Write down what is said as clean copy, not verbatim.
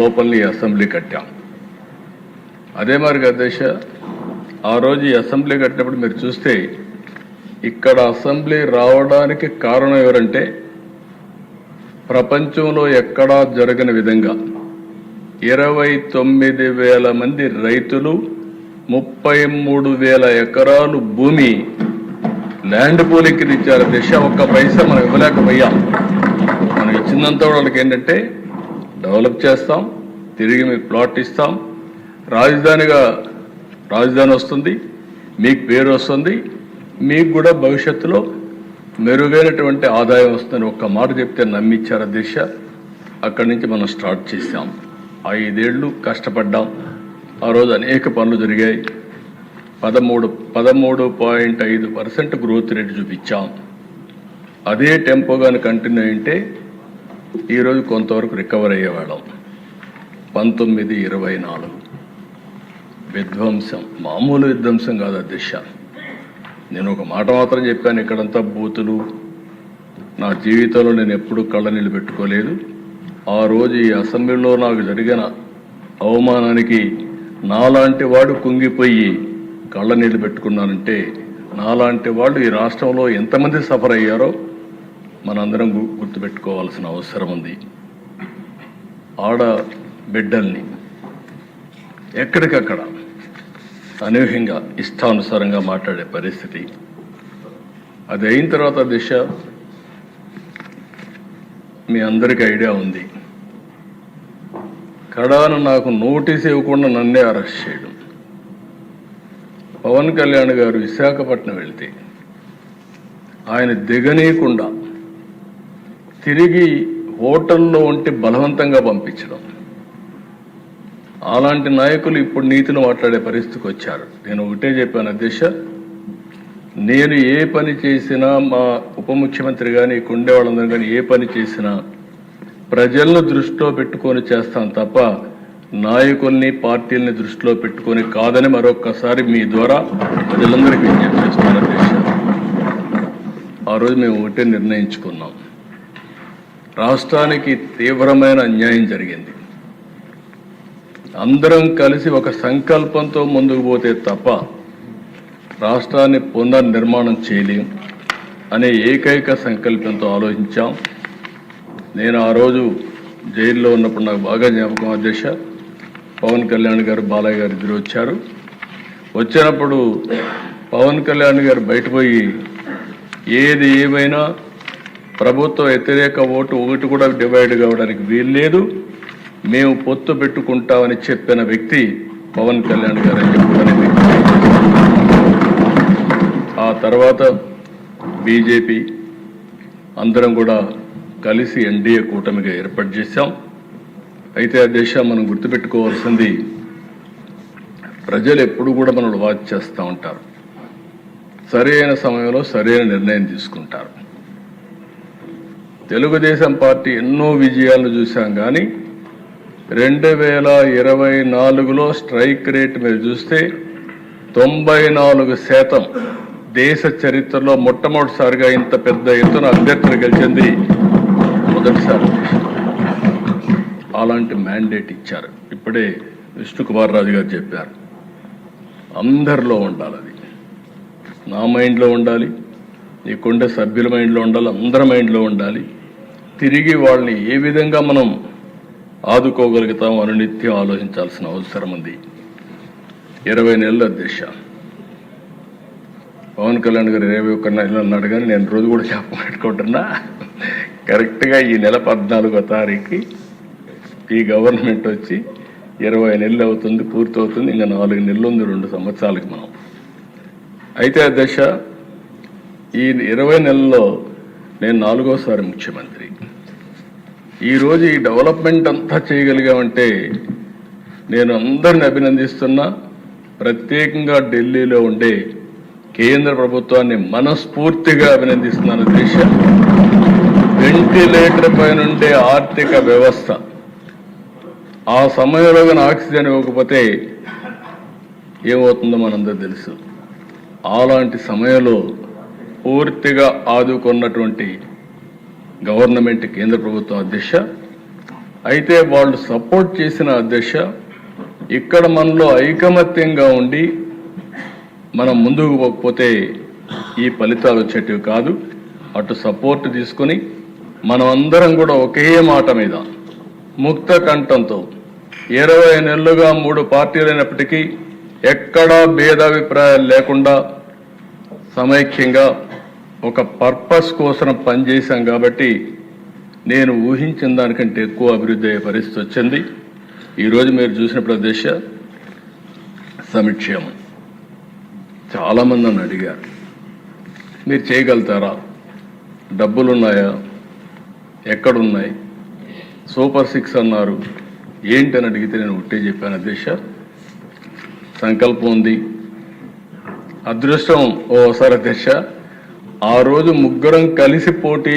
లోపల్ని assembly కట్టాం. అదే మరి అధ్యక్ష, ఆ రోజు ఈ అసెంబ్లీ కట్టినప్పుడు మీరు చూస్తే ఇక్కడ అసెంబ్లీ రావడానికి కారణం ఎవరంటే ప్రపంచంలో ఎక్కడా జరగని విధంగా 29,000 మంది రైతులు 33,000 ఎకరాలు భూమి ల్యాండ్ పూలింగ్కి ఇచ్చారు అధ్యక్ష. ఒక్క పైసా మనం ఇవ్వలేకపోయాం. మనం ఇచ్చిందంతా వాళ్ళకి ఏంటంటే డెవలప్ చేస్తాం, తిరిగి మీకు ప్లాట్ ఇస్తాం, రాజధాని వస్తుంది, మీకు పేరు వస్తుంది, మీకు కూడా భవిష్యత్తులో మెరుగైనటువంటి ఆదాయం వస్తుందని ఒక్క మాట చెప్తే నమ్మిచ్చారు అధ్యక్ష. అక్కడి నుంచి మనం స్టార్ట్ చేశాం. 5 ఏళ్ళు కష్టపడ్డాం. ఆ రోజు అనేక పనులు జరిగాయి. 13.5% గ్రోత్ రేట్ చూపించాం. అదే టెంపోగాని కంటిన్యూ అయింటే ఈరోజు కొంతవరకు రికవర్ అయ్యేవాళ్ళం. 1924 విధ్వంసం, మామూలు విధ్వంసం కాదు అధ్యక్ష. నేను ఒక మాట మాత్రం చెప్పాను, ఇక్కడంతా బూతులు. నా జీవితంలో నేను ఎప్పుడూ కళ్ళనీళ్ళు పెట్టుకోలేదు. ఆ రోజు ఈ అసెంబ్లీలో నాకు జరిగిన అవమానానికి నాలాంటి వాడు కుంగిపోయి కళ్ళనీళ్ళు పెట్టుకున్నానంటే నాలాంటి వాళ్ళు ఈ రాష్ట్రంలో ఎంతమంది సఫర్ అయ్యారో మనందరం గుర్తుపెట్టుకోవాల్సిన అవసరం ఉంది. ఆడ బిడ్డల్ని ఎక్కడికక్కడ అనూహ్యంగా ఇష్టానుసారంగా మాట్లాడే పరిస్థితి. అది అయిన తర్వాత దిశ మీ అందరికీ ఐడియా ఉంది. కడాను నాకు నోటీస్ ఇవ్వకుండా నన్నే అరెస్ట్ చేయడం. పవన్ కళ్యాణ్ గారు విశాఖపట్నం వెళ్తే ఆయన దిగనీయకుండా తిరిగి హోటల్లో ఉంటే బలవంతంగా పంపించడం. అలాంటి నాయకులు ఇప్పుడు నీతులు మాట్లాడే పరిస్థితికి వచ్చారు. నేను ఒకటే చెప్పాను అధ్యక్ష, నేను ఏ పని చేసినా, మా ఉప ముఖ్యమంత్రి కానీ కుండే వాళ్ళందరూ కానీ ఏ పని చేసినా ప్రజలను దృష్టిలో పెట్టుకొని చేస్తాను తప్ప నాయకుల్ని పార్టీల్ని దృష్టిలో పెట్టుకొని కాదని మరొక్కసారి మీ ద్వారా ప్రజలందరికీ విజ్ఞప్తి చేస్తున్నాను అధ్యక్ష. ఆ రోజు మేము ఒకటే నిర్ణయించుకున్నాం, రాష్ట్రానికి తీవ్రమైన అన్యాయం జరిగింది. అందరం కలిసి ఒక సంకల్పంతో ముందుకు పోతే తప్ప రాష్ట్రాన్ని పునర్నిర్మాణం చేయలేం అనే ఏకైక సంకల్పంతో ఆలోచించాం. నేను ఆ రోజు జైల్లో ఉన్నప్పుడు నాకు బాగా జ్ఞాపకం అధ్యక్ష, పవన్ కళ్యాణ్ గారు, బాలయ్య గారు ఇద్దరు వచ్చారు. వచ్చినప్పుడు పవన్ కళ్యాణ్ గారు బయటపోయి ఏది ఏమైనా ప్రభుత్వ వ్యతిరేక ఓటు ఒకటి కూడా డివైడ్ కావడానికి వీల్లేదు, మేము పొత్తు పెట్టుకుంటామని చెప్పిన వ్యక్తి పవన్ కళ్యాణ్ గారు అని చెప్పుకునే వ్యక్తి. ఆ తర్వాత బీజేపీ అందరం కూడా కలిసి ఎన్డీఏ కూటమిగా ఏర్పాటు చేశాం. అయితే ఆ దేశం మనం గుర్తుపెట్టుకోవాల్సింది, ప్రజలు ఎప్పుడు కూడా మనల్ని వాచ్ చేస్తూ ఉంటారు, సరైన సమయంలో సరైన నిర్ణయం తీసుకుంటారు. తెలుగుదేశం పార్టీ ఎన్నో విజయాలను చూసాం, కానీ 2024లో స్ట్రైక్ రేట్ మీరు చూస్తే 94% దేశ చరిత్రలో మొట్టమొదటిసారిగా ఇంత పెద్ద ఎత్తున అభ్యర్థులు గెలిచింది మొదటిసారి. అలాంటి మ్యాండేట్ ఇచ్చారు. ఇప్పుడే విష్ణుకుమార్ రాజు గారు చెప్పారు, అందరిలో ఉండాలి, అది నా మైండ్లో ఉండాలి, నీకుండే సభ్యుల మైండ్లో ఉండాలి, అందరి మైండ్లో ఉండాలి. తిరిగి వాళ్ళని ఏ విధంగా మనం ఆదుకోగలుగుతాం అని నిత్యం ఆలోచించాల్సిన అవసరం ఉంది. 20 నెలల అధ్యక్ష, పవన్ కళ్యాణ్ గారు 21 నెలలు అన్నాడు, కానీ నేను రోజు కూడా పెట్టుకుంటున్నా. కరెక్ట్గా ఈ నెల 14వ తారీఖుకి ఈ గవర్నమెంట్ వచ్చి 20 నెలలు అవుతుంది, పూర్తవుతుంది. ఇంకా 4 నెలలు ఉంది 2 సంవత్సరాలకి మనం. అయితే అధ్యక్ష, ఈ 20 నెలల్లో నేను 4వసారి ముఖ్యమంత్రి. ఈరోజు ఈ డెవలప్మెంట్ అంతా చేయగలిగామంటే నేను అందరిని అభినందిస్తున్నా. ప్రత్యేకంగా ఢిల్లీలో ఉండే కేంద్ర ప్రభుత్వాన్ని మనస్ఫూర్తిగా అభినందిస్తున్నాను దేశ. వెంటిలేటర్ పై నుండే ఆర్థిక వ్యవస్థ ఆ సమయంలో కానీ ఆక్సిజన్ ఇవ్వకపోతే ఏమవుతుందో మనందరూ తెలుసు. అలాంటి సమయంలో పూర్తిగా ఆదుకున్నటువంటి గవర్నమెంట్ కేంద్ర ప్రభుత్వం అధ్యక్ష అయితే వాళ్ళు సపోర్ట్ చేసిన అధ్యక్ష ఇక్కడ మనలో ఐకమత్యంగా ఉండి మనం ముందుకు పోకపోతే ఈ ఫలితాలు వచ్చేటివి కాదు. అటు సపోర్ట్ తీసుకుని మనం అందరం కూడా ఒకే మాట మీద ముక్త కంఠంతో 20 నెలలుగా 3 పార్టీలైనప్పటికీ ఎక్కడా భేదాభిప్రాయాలు లేకుండా సమైక్యంగా ఒక పర్పస్ కోసం పనిచేశాం కాబట్టి నేను ఊహించిన దానికంటే ఎక్కువ అభివృద్ధి అయ్యే పరిస్థితి వచ్చింది. ఈరోజు మీరు చూసినప్పుడు అధ్యక్ష సంక్షేమం చాలామంది నన్ను అడిగారు, మీరు చేయగలుగుతారా, డబ్బులున్నాయా, ఎక్కడున్నాయి, సూపర్ 6 అన్నారు ఏంటని అడిగితే నేను ఒకటే చెప్పాను అధ్యక్ష, సంకల్పం ఉంది. అదృష్టం ఓసారి అధ్యక్ష ఆ రోజు ముగ్గురం కలిసి పోటీ